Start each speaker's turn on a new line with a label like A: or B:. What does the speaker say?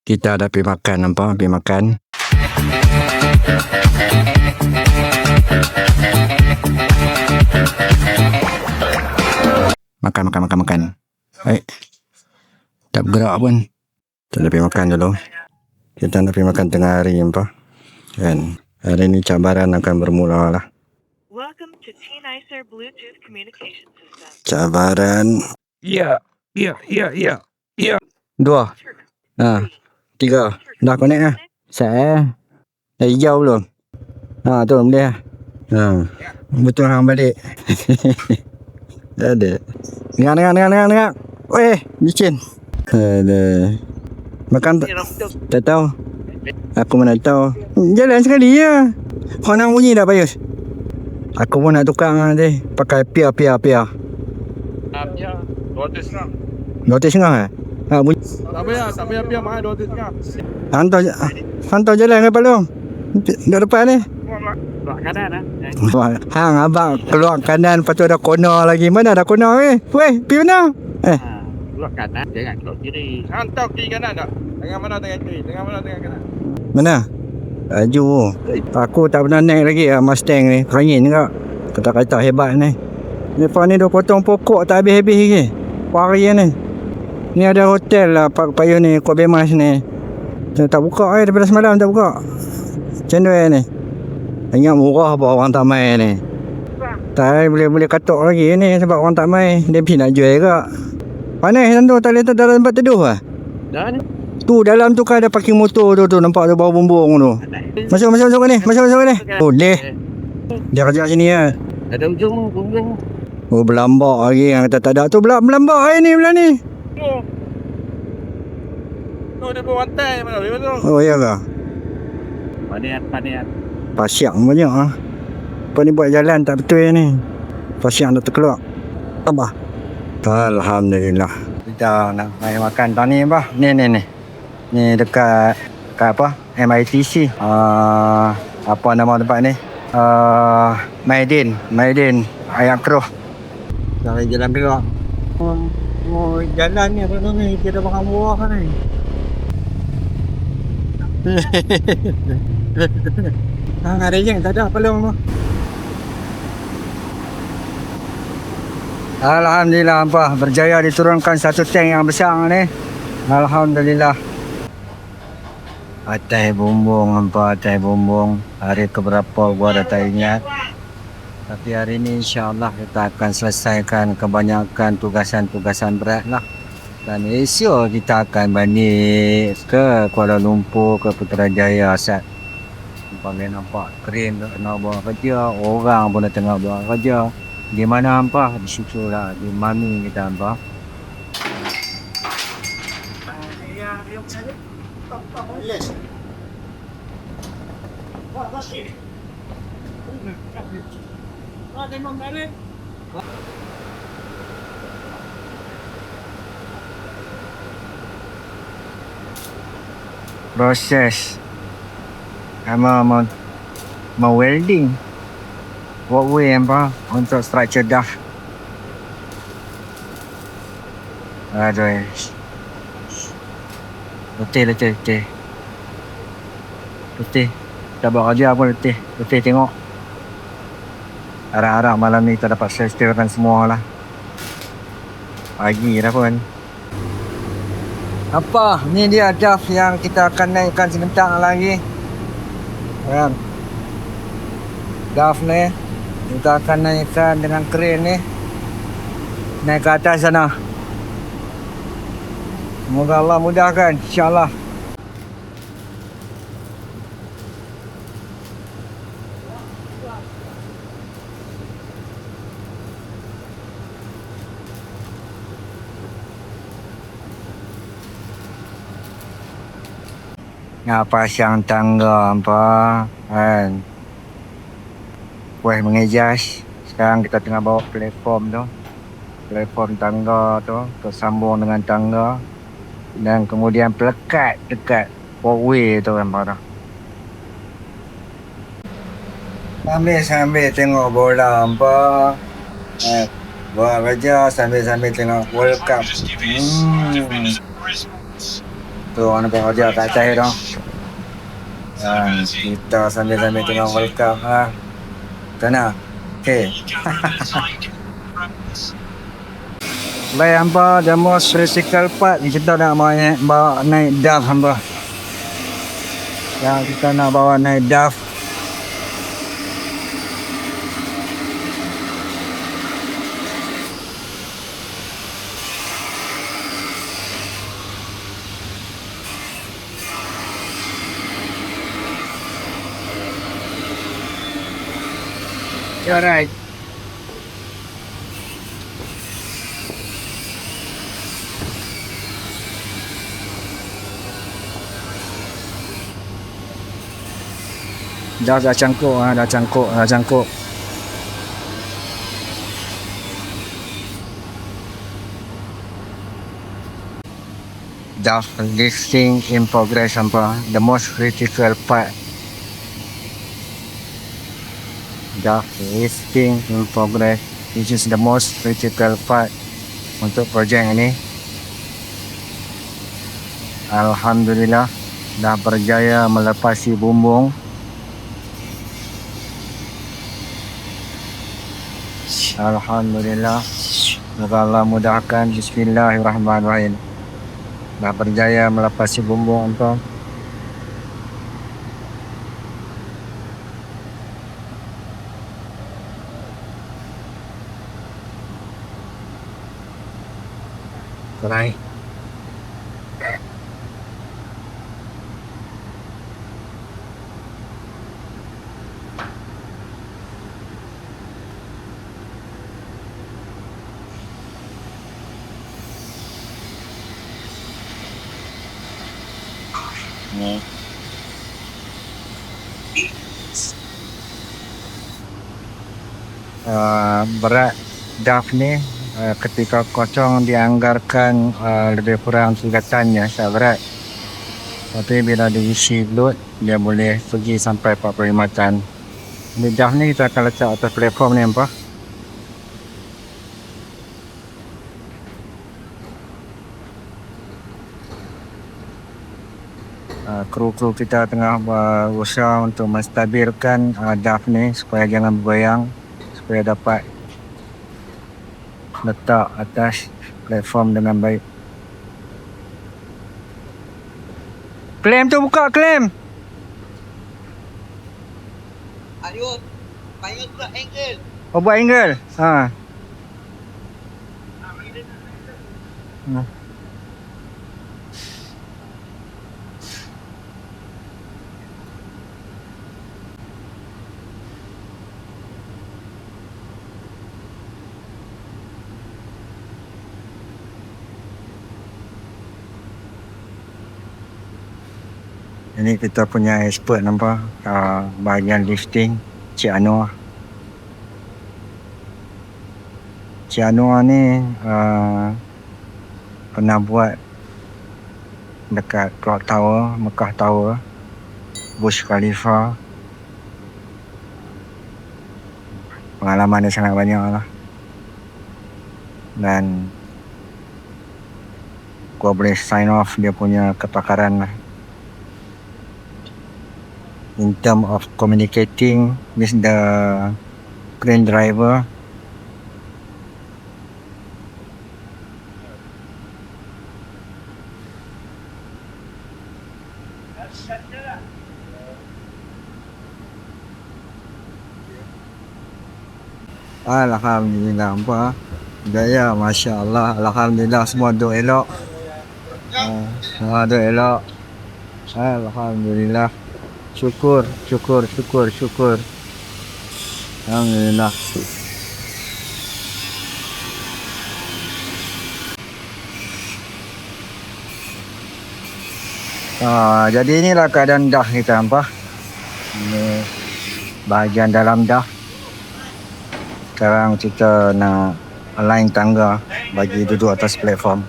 A: Kita dah pergi makan nampak, pergi makan. Makan. Tak bergerak pun. Kita dah pergi makan dulu. Kita dah pergi makan tengah hari nampak. Kan. Hari ni cabaran akan bermula lah.
B: Welcome to T-Nicer Bluetooth Communication System.
A: Cabaran. Ya. 2. 3. Dah connect lah. Saya. Dah hijau belum? Tu boleh lah. Betul hang balik. Dah ada. Dengar. Weh, licin. Ada. Makan tak tahu. Aku mana tahu. Jalan sekali ya. Honang bunyi dah Payus. Aku pun nak tukar nanti. Pakai pia.
C: Pia 200
A: 2.5 bunyi.
C: Tak payah pia mahal 200
A: Hantar jalan ke Palung? Dah depan ni.
C: Belak kanan lah.
A: Hang abang keluar kanan, lepas tu ada corner lagi. Mana ada corner weh? Weh, pergi mana?
C: Belak kanan, jangan keluar kiri. Hantar kiri kanan tak? Tengah mana tengah kiri? Tengah mana tengah kanan?
A: Mana? Laju. Aku tak pernah naik lagi Mustang ni. Kerangin juga. Kereta hebat ni. Lepas ni dia potong pokok tak habis-habis lagi. Pari ni. Ni ada hotel lah Park Payu ni, Kuala Bemas ni. Tak buka daripada semalam tak buka. Macam mana ni? Ingat murah apa orang tak main ni. Tak boleh katok lagi ni sebab orang tak main. Dia pergi nak jual ke. Panas tu tak boleh dalam tempat teduh lah.
C: Dah ni.
A: Tu dalam tu kan ada parking motor tu nampak tu bau bumbung tu. Masuk ni. Boleh. Dia kerja sini lah.
C: Ada ujung bumbung.
A: Oh berlambak lagi yang kata tak ada tu berlambak ni belah ni.
C: Tu dia pun wantai mana boleh betul.
A: Oh ya ke?
C: Paniat.
A: Pasiang banyak ah. Apa ni buat jalan tak betul ni. Pasiang dah terkeluar. Tambah. Alhamdulillah. Kita nak main makan tahun ni apa? Ni. Ni dekat apa? MITC. Apa nama tempat ni? Maidin Ayam Keruh. Dari jalan gerak. Oh, jalan ni apa ni? Kita makan buah ni. Ada je, tak ada Palung tu. Alhamdulillah berjaya diturunkan satu tank yang besar ni. Alhamdulillah. Atai bumbung. Hari keberapa gua dah tak ingat. Tapi hari ni insya-Allah kita akan selesaikan kebanyakan tugasan-tugasan berat lah. Dan esok kita akan balik ke Kuala Lumpur, ke Putrajaya Asad. Nampak keren nak buat kerja, orang pun dah tengah buat kerja. Di mana hampa? Di situ lah, di Mami kita hampa. Proses mau welding walkway apa untuk structure daft. Aduh. Letih. Tak buat kerja pun letih tengok. Harap-harap malam ni kita dapat selesaikan semua lah. Pagi dah pun. Apa? Ni dia daft yang kita akan naikkan sebentar lagi. Kan? Daft ni kita akan naikkan dengan kren ni. Naik ke atas sana. Semoga Allah mudahkan, insya-Allah. Pasang tangga apa kan. Weh mengejas. Sekarang kita tengah bawa platform tu. Platform tangga tu tersambung dengan tangga dan kemudian pelekat dekat walkway tu kan pada. Sambil tengok bola apa. Buat kerja sambil tengok World Cup. Tu orang nampak kerja kat atas tu. Kita sambil-sambil tengok World Cup lah. Macam mana? Okay. Baik hampa, the most critical part ni kita nak bawa naik DAF hampa. Yang kita nak bawa naik DAF. Alright. Dah cangkuk dah cangkuk. DAF listing in progress hampa. The most critical part. DAF listing in progress. This is the most critical part untuk projek ini. Alhamdulillah dah berjaya melepasi bumbung. Alhamdulillah. Semoga Allah mudahkan. Bismillahirrahmanirrahim. Dah berjaya melepasi bumbung tu. Try. Berat DAF ni ketika kosong dianggarkan lebih kurang 3 tan ya, tak berat. Tapi bila diisi load dia boleh pergi sampai 45 tan. Di DAF ni kita akan letak atas platform ni apa? Kru-kru kita tengah berusaha untuk menstabilkan DAF ni supaya jangan bergoyang, supaya dapat letak atas platform dengan baik. Klem tu buka, klem.
D: Ayo, panggil pula angle.
A: Oh, buat angle. Ini kita punya expert nampak, bahagian lifting, Cik Anwar. Cik Anwar ni pernah buat dekat Clock Tower, Mekah Tower, Burj Khalifa. Pengalaman dia sangat banyak lah. Dan gua boleh sign off dia punya kepakaran lah. In term of communicating with the crane driver. Alhamdulillah apa? Jaya, Masya Allah. Alhamdulillah semua duk elok. Semua duk elok. Alhamdulillah. Syukur. Alhamdulillah. Jadi inilah keadaan dah kita nampak. Ini bahagian dalam dah. Sekarang kita nak align tangga bagi duduk atas platform.